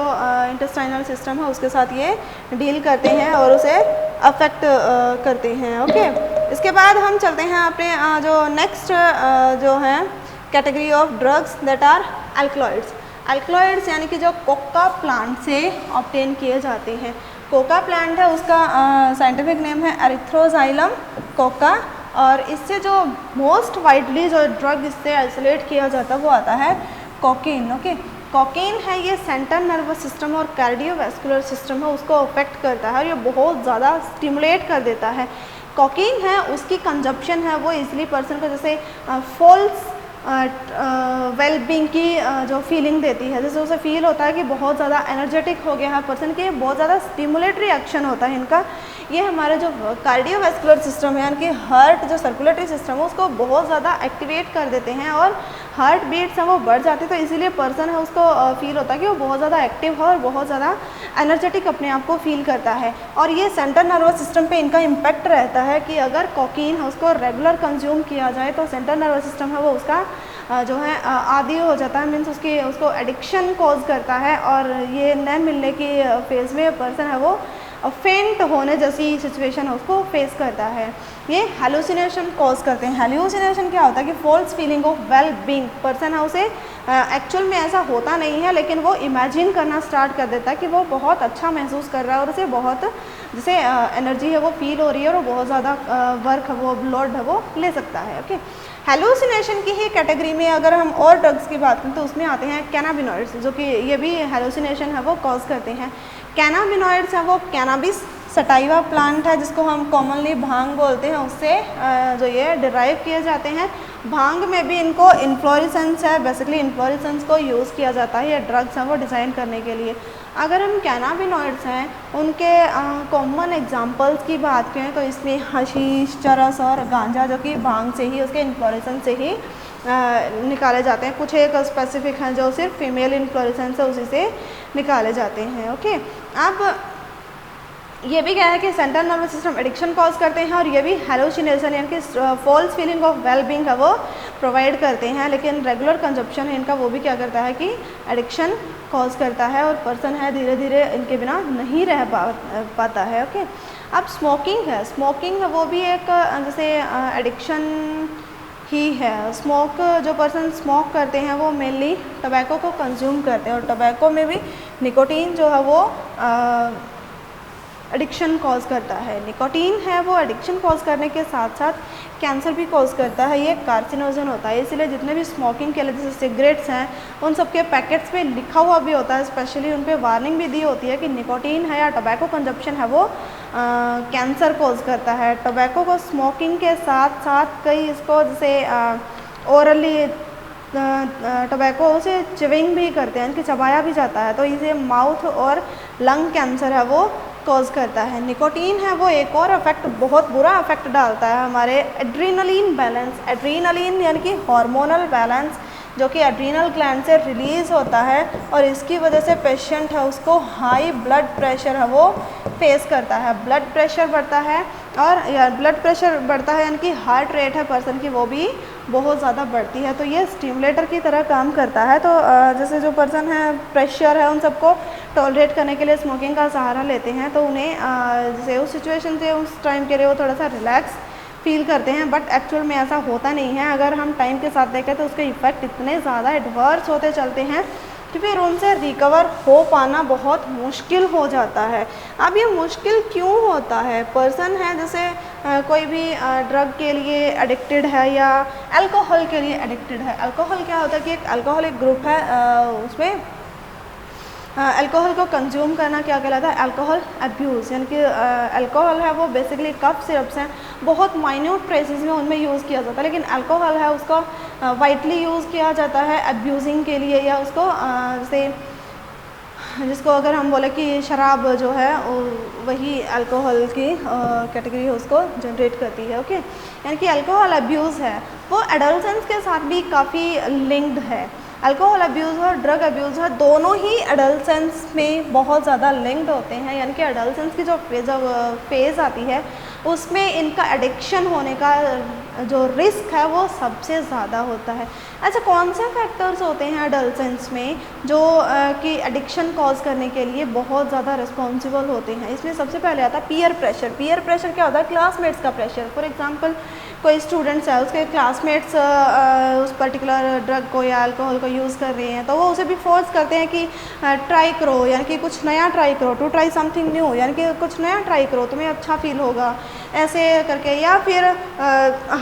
इंटेस्टाइनल सिस्टम है उसके साथ ये डील करते हैं और उसे अफेक्ट करते हैं। ओके, इसके बाद हम चलते हैं अपने जो नेक्स्ट जो है category of drugs that are alkaloids. Alkaloids यानी कि जो कोका प्लांट से ऑब्टेन किए जाते हैं। कोका प्लांट है, उसका साइंटिफिक नेम है एरिथ्रोजाइलम कोका, और इससे जो मोस्ट वाइडली जो ड्रग इससे आइसोलेट किया जाता है वो आता है कोकीन। ओके, कोकीन है ये सेंट्रल नर्वस सिस्टम और कार्डियोवैस्कुलर सिस्टम है उसको अफेक्ट करता है और ये बहुत ज़्यादा स्टिमुलेट कर देता है। कोकीन है उसकी कंजप्शन है वो इजीली पर्सन को जैसे फॉल्स वेलबींग की जो फीलिंग देती है, जैसे उसे फील होता है कि बहुत ज़्यादा एनर्जेटिक हो गया है पर्सन के, बहुत ज़्यादा स्टिमुलेटरी एक्शन होता है इनका। ये हमारे जो कार्डियोवैस्कुलर सिस्टम है यानी कि हार्ट जो सर्कुलेटरी सिस्टम है उसको बहुत ज़्यादा एक्टिवेट कर देते हैं और हार्ट बीट्स हैं वो बढ़ जाती है, तो इसीलिए पर्सन है उसको फील होता है कि वो बहुत ज़्यादा एक्टिव है और बहुत ज़्यादा एनर्जेटिक अपने आप को फील करता है। और ये सेंट्रल नर्वस सिस्टम पे इनका इम्पैक्ट रहता है कि अगर कोकीन है उसको रेगुलर कंज्यूम किया जाए तो सेंट्रल नर्वस सिस्टम है वो उसका जो है आदी हो जाता है, मीन्स उसको एडिक्शन कॉज करता है और ये न मिलने की फेज में पर्सन है वो फेंट होने जैसी सिचुएशन है उसको फेस करता है। ये हेलुसिनेशन कॉज करते हैं। हेलुसिनेशन क्या होता है कि false feeling of well being, person है उसे एक्चुअल में ऐसा होता नहीं है लेकिन वो इमेजिन करना स्टार्ट कर देता है कि वो बहुत अच्छा महसूस कर रहा है और उसे बहुत जैसे एनर्जी है वो फील हो रही है और वो बहुत ज़्यादा वर्क है वो लोड है वो ले सकता है। ओके, हेलुसिनेशन की ही कैटेगरी में अगर हम और ड्रग्स की बात करें तो उसमें आते हैं कैनाबिनॉइड्स, जो कि ये भी हेलुसिनेशन है वो कॉज करते हैं। कैनाबिनॉइड्स है वो कैनाबिस सटाइवा प्लांट है जिसको हम कॉमनली भांग बोलते हैं, उससे जो ये डिराइव किए जाते हैं। भांग में भी इनको इन्फ्लोरेसेंस है, बेसिकली इन्फ्लोरेसेंस को यूज़ किया जाता है ये ड्रग्स हैं वो डिज़ाइन करने के लिए। अगर हम कैनाबिनॉइड्स हैं उनके कॉमन एग्जांपल्स की बात करें तो इसमें हशीश, चरस और गांजा जो कि भांग से ही उसके इन्फ्लोरेसेंस से ही निकाले जाते हैं। कुछ एक स्पेसिफिक हैं जो सिर्फ फीमेल इन्फ्लोरेसेंस है उसी से निकाले जाते हैं। ओके, अब ये भी क्या है कि central nervous system addiction cause करते हैं और ये भी हेलुसिनेशन यानी कि false feeling of well being है वो प्रोवाइड करते हैं, लेकिन रेगुलर कंजप्शन है इनका वो भी क्या करता है कि एडिक्शन कॉज करता है और पर्सन है धीरे धीरे इनके बिना नहीं रह पाता है। ओके, अब स्मोकिंग है वो भी एक जैसे एडिक्शन ही है। स्मोक जो पर्सन स्मोक करते हैं वो मेनली टबैको को कंज्यूम करते हैं और टबैको में भी निकोटीन जो है वो एडिक्शन कॉज करता है। निकोटीन है वो एडिक्शन कॉज करने के साथ साथ कैंसर भी कॉज करता है, ये कार्सिनोजन होता है। इसलिए जितने भी स्मोकिंग के लिए जैसे सिगरेट्स हैं उन सब के पैकेट्स पे लिखा हुआ भी होता है, स्पेशली उन पे वार्निंग भी दी होती है कि निकोटीन है या टबैको कंजप्शन है वो कैंसर कॉज करता है। टबैको को स्मोकिंग के साथ साथ कई इसको जैसे ओरली टबैको से चिविंग भी करते हैं, इनके चबाया भी जाता है, तो इसे माउथ और लंग कैंसर है वो कॉज करता है। निकोटीन है वो एक और इफेक्ट, बहुत बुरा इफेक्ट डालता है हमारे एड्रीनलिन बैलेंस। एड्रीनलिन यानी कि हार्मोनल बैलेंस जो कि एड्रीनल ग्लैंड से रिलीज़ होता है और इसकी वजह से पेशेंट है उसको हाई ब्लड प्रेशर है वो फेस करता है। ब्लड प्रेशर बढ़ता है और ब्लड प्रेशर बढ़ता है यानी कि हार्ट रेट है पर्सन की वो भी बहुत ज़्यादा बढ़ती है, तो ये स्टिमुलेटर की तरह काम करता है। तो जैसे जो पर्सन है प्रेशर है उन सबको टॉलरेट करने के लिए स्मोकिंग का सहारा लेते हैं, तो उन्हें जैसे उस सिचुएशन से उस टाइम के लिए वो थोड़ा सा रिलैक्स फील करते हैं, बट एक्चुअल में ऐसा होता नहीं है। अगर हम टाइम के साथ देखें तो उसके इफ़ेक्ट इतने ज़्यादा एडवर्स होते चलते हैं कि फिर उनसे रिकवर हो पाना बहुत मुश्किल हो जाता है। अब ये मुश्किल क्यों होता है? पर्सन है जैसे कोई भी ड्रग के लिए एडिक्टेड है या अल्कोहल के लिए एडिक्टेड है। अल्कोहल क्या होता है कि एक अल्कोहलिक ग्रुप है, उसमें अल्कोहल को कंज्यूम करना क्या कहलाता है? Alcohol abuse. यानी कि अल्कोहल है वो बेसिकली कफ सिरप्स हैं, बहुत माइन्यूट ट्रेसेस में उनमें यूज़ किया जाता है, लेकिन अल्कोहल है उसको वाइडली यूज़ किया जाता है अब्यूजिंग के लिए, या उसको जैसे जिसको अगर हम बोले कि शराब जो है वही अल्कोहल की कैटेगरी उसको जनरेट करती है। ओके, यानी कि अल्कोहल अब्यूज़ है वो एडोलसेंस के साथ भी काफ़ी लिंक्ड है। अल्कोहल अब्यूज़ और ड्रग अब्यूज़ है दोनों ही एडोलसेंस में बहुत ज़्यादा लिंक्ड होते हैं, यानी कि एडोलसेंस की जो फेज़ आती है उसमें इनका एडिक्शन होने का जो रिस्क है वो सबसे ज़्यादा होता है। अच्छा, कौन से फैक्टर्स होते हैं एडोलसेंस में जो कि एडिक्शन कॉज करने के लिए बहुत ज़्यादा रिस्पॉन्सिबल होते हैं? इसमें सबसे पहले आता है पीयर प्रेशर। पीयर प्रेशर क्या होता है? क्लासमेट्स का प्रेशर। फॉर एग्जांपल कोई स्टूडेंट्स है उसके क्लासमेट्स उस पर्टिकुलर ड्रग को या अल्कोहल को यूज़ कर रहे हैं, तो वो उसे भी फोर्स करते हैं कि ट्राई करो, यानी कि कुछ नया ट्राई करो, टू ट्राई समथिंग न्यू, यानी कि कुछ नया ट्राई करो तुम्हें अच्छा फील होगा, ऐसे करके। या फिर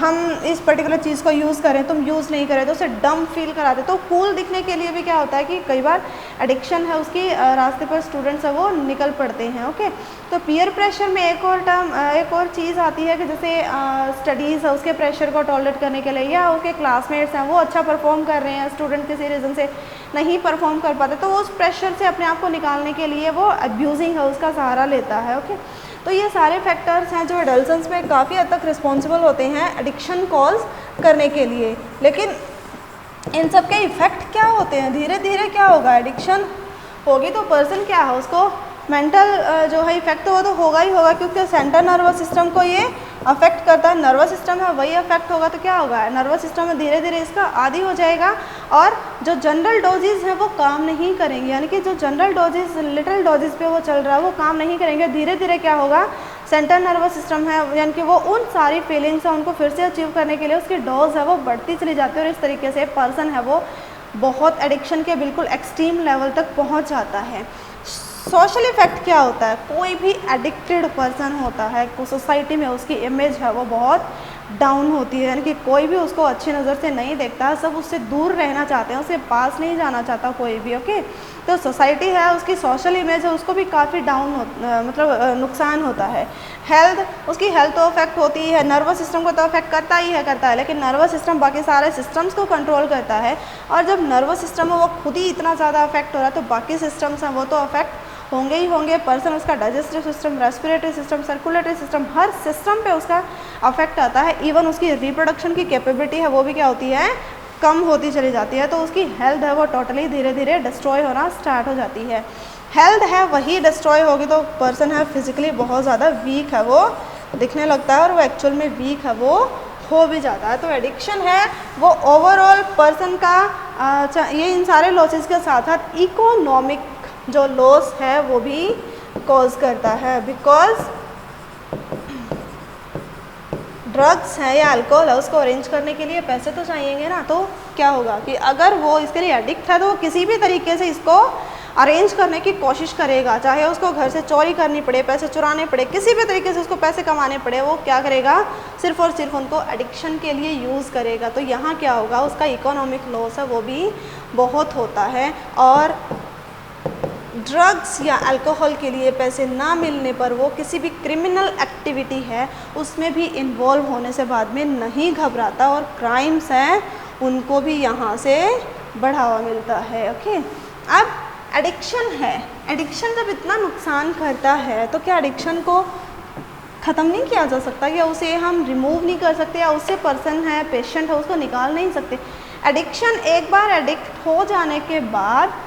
हम इस पर्टिकुलर चीज़ को यूज़ करें, तुम यूज़ नहीं करें तो उसे डम फील कराते। तो कूल दिखने के लिए भी क्या होता है कि कई बार एडिक्शन है उसकी रास्ते पर स्टूडेंट्स है वो निकल पड़ते हैं। ओके, तो पीयर प्रेशर में एक और चीज़ आती है कि जैसे स्टडीज़ है उसके प्रेशर को टॉलरेट करने के लिए, या उसके क्लासमेट्स हैं वो अच्छा परफॉर्म कर रहे हैं, स्टूडेंट किसी रीज़न से नहीं परफॉर्म कर पाते, तो उस प्रेशर से अपने आप को निकालने के लिए वो अब्यूजिंग है उसका सहारा लेता है। ओके, तो ये सारे फैक्टर्स हैं जो एडोलसेंस में काफ़ी हद तक रिस्पॉन्सिबल होते हैं एडिक्शन कॉज करने के लिए। लेकिन इन सब के इफ़ेक्ट क्या होते हैं? धीरे धीरे क्या होगा, एडिक्शन होगी तो पर्सन क्या है उसको मेंटल जो है इफेक्ट वो तो होगा ही होगा, क्योंकि सेंट्रल नर्वस सिस्टम को ये अफेक्ट करता है। नर्वस सिस्टम है वही अफेक्ट होगा तो क्या होगा, नर्वस सिस्टम में धीरे धीरे इसका आदी हो जाएगा और जो जनरल डोजेज है वो काम नहीं करेंगे, यानी कि जो जनरल डोजेज लिटिल डोजेज पे वो चल रहा है वो काम नहीं करेंगे। धीरे धीरे क्या होगा, सेंट्रल नर्वस सिस्टम है यानी कि वो उन सारी फीलिंग्स है उनको फिर से अचीव करने के लिए उसकी डोज है वो बढ़ती चली जाती है और इस तरीके से पर्सन है वो बहुत एडिक्शन के बिल्कुल एक्सट्रीम लेवल तक पहुंच जाता है। सोशल इफ़ेक्ट क्या होता है, कोई भी एडिक्टेड पर्सन होता है सोसाइटी में उसकी इमेज है वो बहुत डाउन होती है, यानी कि कोई भी उसको अच्छी नज़र से नहीं देखता, सब उससे दूर रहना चाहते हैं, उसके पास नहीं जाना चाहता कोई भी। ओके, तो सोसाइटी है उसकी सोशल इमेज है उसको भी काफ़ी डाउन मतलब नुकसान होता है। हेल्थ, उसकी हेल्थ तो अफेक्ट होती है, नर्वस सिस्टम को तो अफेक्ट करता है, लेकिन नर्वस सिस्टम बाकी सारे सिस्टम्स को कंट्रोल करता है और जब नर्वस सिस्टम है वो खुद ही इतना ज़्यादा अफेक्ट हो रहा है तो बाकी सिस्टम्स हैं वो तो अफेक्ट होंगे ही होंगे। पर्सन उसका digestive system, respiratory system, circulatory system, हर सिस्टम पे उसका अफेक्ट आता है। इवन उसकी रिप्रोडक्शन की कैपेबिलिटी है वो भी क्या होती है, कम होती चली जाती है, तो उसकी हेल्थ है वो टोटली धीरे धीरे डिस्ट्रॉय होना स्टार्ट हो जाती है। हेल्थ है वही डिस्ट्रॉय होगी तो पर्सन है फिजिकली बहुत ज़्यादा वीक है वो दिखने लगता है और वो एक्चुअल में वीक है वो हो भी जाता है। तो एडिक्शन है वो ओवरऑल पर्सन का ये इन सारे लॉसेस के साथ साथ इकोनॉमिक जो लॉस है वो भी कॉज करता है, बिकॉज ड्रग्स है या अल्कोहल है उसको अरेंज करने के लिए पैसे तो चाहिएंगे ना। तो क्या होगा कि अगर वो इसके लिए एडिक्ट है तो वो किसी भी तरीके से इसको अरेंज करने की कोशिश करेगा, चाहे उसको घर से चोरी करनी पड़े, पैसे चुराने पड़े, किसी भी तरीके से उसको पैसे कमाने पड़े, वो क्या करेगा, सिर्फ और सिर्फ उनको एडिक्शन के लिए यूज़ करेगा। तो यहाँ क्या होगा, उसका इकोनॉमिक लॉस है वो भी बहुत होता है। और ड्रग्स या अल्कोहल के लिए पैसे ना मिलने पर वो किसी भी क्रिमिनल एक्टिविटी है उसमें भी इन्वॉल्व होने से बाद में नहीं घबराता, और क्राइम्स हैं उनको भी यहाँ से बढ़ावा मिलता है। ओके, अब एडिक्शन है, एडिक्शन जब इतना नुकसान करता है तो क्या एडिक्शन को ख़त्म नहीं किया जा सकता, या उसे हम रिमूव नहीं कर सकते, या उससे पर्सन है, पेशेंट है, उसको निकाल नहीं सकते। एडिक्शन एक बार एडिक्ट हो जाने के बाद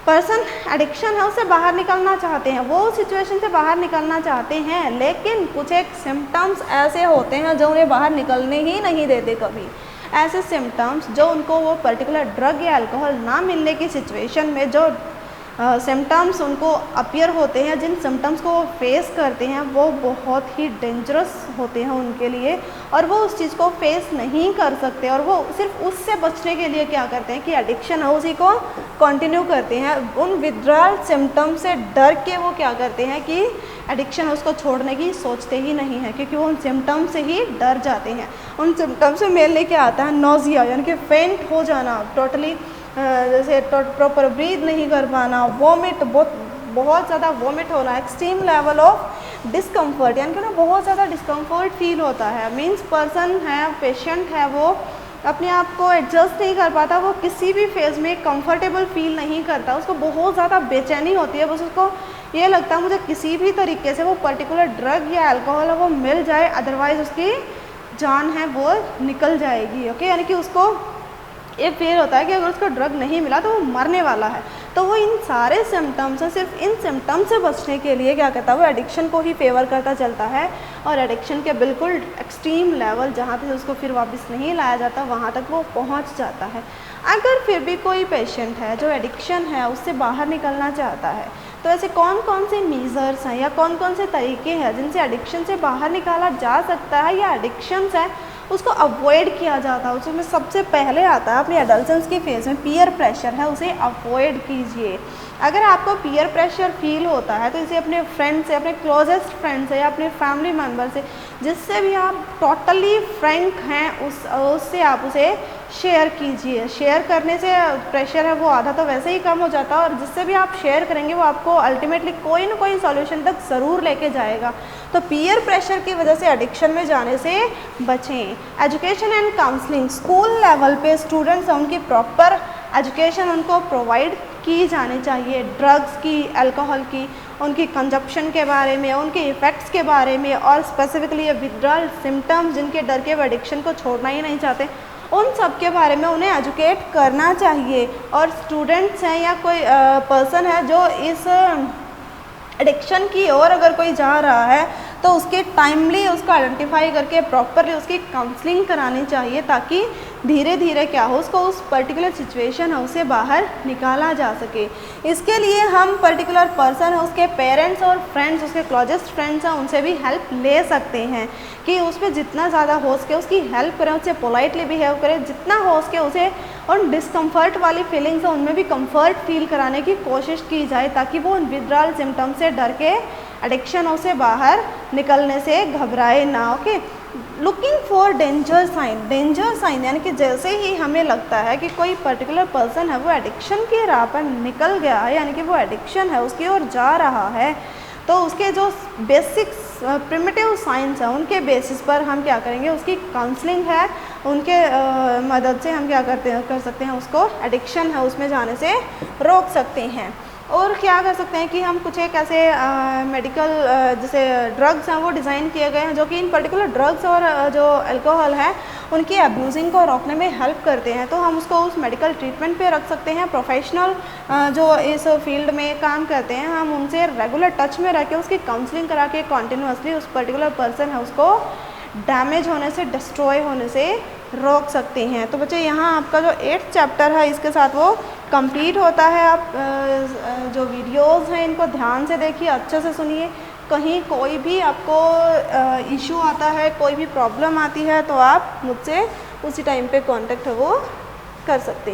पर्सन एडिक्शन है उससे बाहर निकलना चाहते हैं, वो सिचुएशन से बाहर निकलना चाहते हैं, लेकिन कुछ एक सिम्टम्स ऐसे होते हैं जो उन्हें बाहर निकलने ही नहीं देते कभी। ऐसे सिम्टम्स जो उनको वो पर्टिकुलर ड्रग या अल्कोहल ना मिलने की सिचुएशन में जो सिम्टम्स उनको अपीयर होते हैं, जिन सिम्टम्स को वो फेस करते हैं वो बहुत ही डेंजरस होते हैं उनके लिए, और वो उस चीज़ को फेस नहीं कर सकते, और वो सिर्फ उससे बचने के लिए क्या करते हैं कि एडिक्शन है उसी को कंटिन्यू करते हैं। उन विथड्रॉल सिम्टम्स से डर के वो क्या करते हैं कि एडिक्शन है उसको छोड़ने की सोचते ही नहीं है, क्योंकि वो उन सिम्टम्स से ही डर जाते हैं। उन सिम्टम्स में मेनली क्या आता है, नोजिया यानी कि फेंट हो जाना, टोटली जैसे प्रॉपर ब्रीथ नहीं कर पाना, वॉमिट, बहुत ज़्यादा वॉमिट होना, एक्सट्रीम लेवल ऑफ डिस्कम्फर्ट, यानी कि ना बहुत ज़्यादा डिस्कम्फर्ट फील होता है। मीन्स पर्सन है, पेशेंट है, वो अपने आप को एडजस्ट नहीं कर पाता, वो किसी भी फेज़ में कंफर्टेबल फील नहीं करता, उसको बहुत ज़्यादा बेचैनी होती है, बस उसको ये लगता है मुझे किसी भी तरीके से वो पर्टिकुलर ड्रग या अल्कोहल है वो मिल जाए, अदरवाइज़ उसकी जान है वो निकल जाएगी। ओके, यानी कि उसको ये फील होता है कि अगर उसको ड्रग नहीं मिला तो वो मरने वाला है। तो वो इन सारे सिम्टम्स हैं, सिर्फ इन सिम्टम्स से बचने के लिए क्या करता है, वो एडिक्शन को ही फेवर करता चलता है, और एडिक्शन के बिल्कुल एक्सट्रीम लेवल जहाँ पे उसको फिर वापस नहीं लाया जाता वहाँ तक वो पहुँच जाता है। अगर फिर भी कोई पेशेंट है जो एडिक्शन है उससे बाहर निकलना चाहता है, तो ऐसे कौन कौन से मीज़र्स हैं या कौन कौन से तरीके हैं जिनसे एडिक्शन से बाहर निकाला जा सकता है, या एडिक्शंस है उसको अवॉइड किया जाता है। उसमें सबसे पहले आता है अपनी एडल्सेंस की फेज़ में पीयर प्रेशर है, उसे अवॉइड कीजिए। अगर आपको पीयर प्रेशर फील होता है तो इसे अपने फ्रेंड से, अपने क्लोजेस्ट फ्रेंड से या अपने फैमिली मेम्बर से, जिससे भी आप टोटली फ्रैंक हैं उससे आप उसे शेयर कीजिए। शेयर करने से प्रेशर है वो आधा तो वैसे ही कम हो जाता है, और जिससे भी आप शेयर करेंगे वो आपको अल्टीमेटली कोई ना कोई सॉल्यूशन तक ज़रूर लेके जाएगा। तो पीयर प्रेशर की वजह से एडिक्शन में जाने से बचें। Education and counselling, school level पे स्टूडेंट्स हैं उनकी प्रॉपर एजुकेशन उनको प्रोवाइड की जानी चाहिए, ड्रग्स की, अल्कोहल की, उनकी कंजप्शन के बारे में, उनके इफ़ेक्ट्स के बारे में, और स्पेसिफिकली ये विथड्रॉल सिम्टम्स जिनके डर के वो एडिक्शन को छोड़ना ही नहीं चाहते, उन सब के बारे में उन्हें एजुकेट करना चाहिए। और स्टूडेंट्स हैं या कोई पर्सन है जो इस एडिक्शन की ओर अगर कोई जा रहा है तो उसके टाइमली उसको आइडेंटिफाई करके प्रॉपरली उसकी काउंसलिंग करानी चाहिए, ताकि धीरे धीरे क्या हो उसको उस पर्टिकुलर सिचुएशन है उसे बाहर निकाला जा सके। इसके लिए हम पर्टिकुलर पर्सन है उसके पेरेंट्स और फ्रेंड्स, उसके क्लोजेस्ट फ्रेंड्स हैं, उनसे भी हेल्प ले सकते हैं कि उसमें जितना ज़्यादा हो सके उसकी हेल्प करें, उससे पोलाइटली बिहेव करें, जितना हो सके उसे उन डिस्कम्फर्ट वाली फीलिंग्स है उनमें भी कंफर्ट फील कराने की कोशिश की जाए, ताकि वो उन विथड्रॉल सिम्टम्स से डर के एडिक्शनों से बाहर निकलने से घबराए ना। Okay, looking for danger sign यानी कि जैसे ही हमें लगता है कि कोई पर्टिकुलर पर्सन है वो एडिक्शन की राह पर निकल गया है, यानी कि वो एडिक्शन है उसकी ओर जा रहा है, तो उसके जो बेसिक प्रिमिटिव साइंस हैं उनके बेसिस पर हम क्या करेंगे, उसकी काउंसलिंग है उनके मदद से हम क्या कर सकते हैं, उसको एडिक्शन है उसमें जाने से रोक सकते हैं। और क्या कर सकते हैं कि हम कुछ एक ऐसे मेडिकल जैसे ड्रग्स हैं वो डिज़ाइन किए गए हैं जो कि इन पर्टिकुलर ड्रग्स और जो अल्कोहल है उनकी अब्यूजिंग को रोकने में हेल्प करते हैं, तो हम उसको उस मेडिकल ट्रीटमेंट पे रख सकते हैं। प्रोफेशनल जो इस फील्ड में काम करते हैं हम उनसे रेगुलर टच में रह के उसकी काउंसलिंग करा के कॉन्टिन्यूसली उस पर्टिकुलर पर्सन है उसको डैमेज होने से, डिस्ट्रॉय होने से रोक सकती हैं। तो बच्चे यहाँ आपका जो 8th चैप्टर है इसके साथ वो कंप्लीट होता है। आप जो वीडियोस हैं इनको ध्यान से देखिए, अच्छे से सुनिए। कहीं कोई भी आपको इशू आता है, कोई भी प्रॉब्लम आती है तो आप मुझसे उसी टाइम पे कांटेक्ट है वो कर सकते हैं।